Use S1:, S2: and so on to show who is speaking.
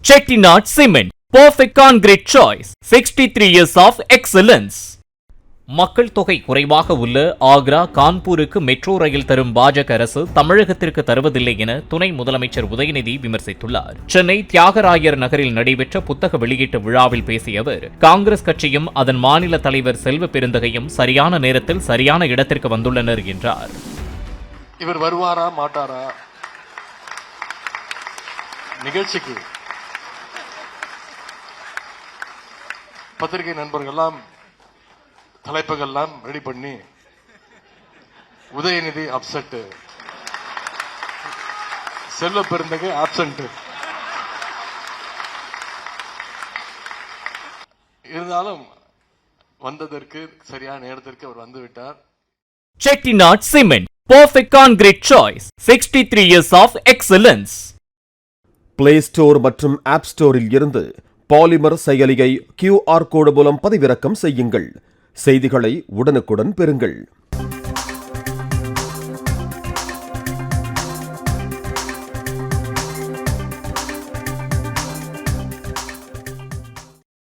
S1: Chettinad Cement, perfect concrete choice. 63 years of excellence. மக்கள் தொகை குறைவாக உள்ள ஆக்ரா, கான்பூருக்கு மெட்ரோ ரயில் தரும் பாஜக அரசு தமிழகத்திற்கு தருவதில்லை என துணை முதலமைச்சர் உதயநிதி விமர்சித்துள்ளார். சென்னை தியாகராயர் நகரில் நடைபெற்ற புத்தக வெளியீட்டு விழாவில் பேசிய அவர், காங்கிரஸ் கட்சியும் அதன் மாநில தலைவர் செல்வ பெருந்தகையும் சரியான நேரத்தில் சரியான இடத்திற்கு வந்துள்ளனர் என்றார்.
S2: இவர் வருவாரா மாட்டாரா நிகழ்ச்சிக்கு பத்திரிகை நண்பர்கள்லாம் தலைப்புகள்லாம் ரெடி பண்ணி உதயநிதி அப்செட், செல்வ பெருந்தகை ஆப்சென்ட் இருந்தாலும் வந்ததற்கு சரியான நேரத்திற்கு அவர் வந்துவிட்டார்.
S1: Chettinad Cement, perfect concrete choice. 63 years of excellence.
S3: Play store மற்றும் ஆப் ஸ்டோரில் இருந்து பாலிமர் செயலியை QR கோடு மூலம் பதிவிறக்கம் செய்யுங்கள். செய்திகளை உடனுக்குடன் பெறுங்கள்.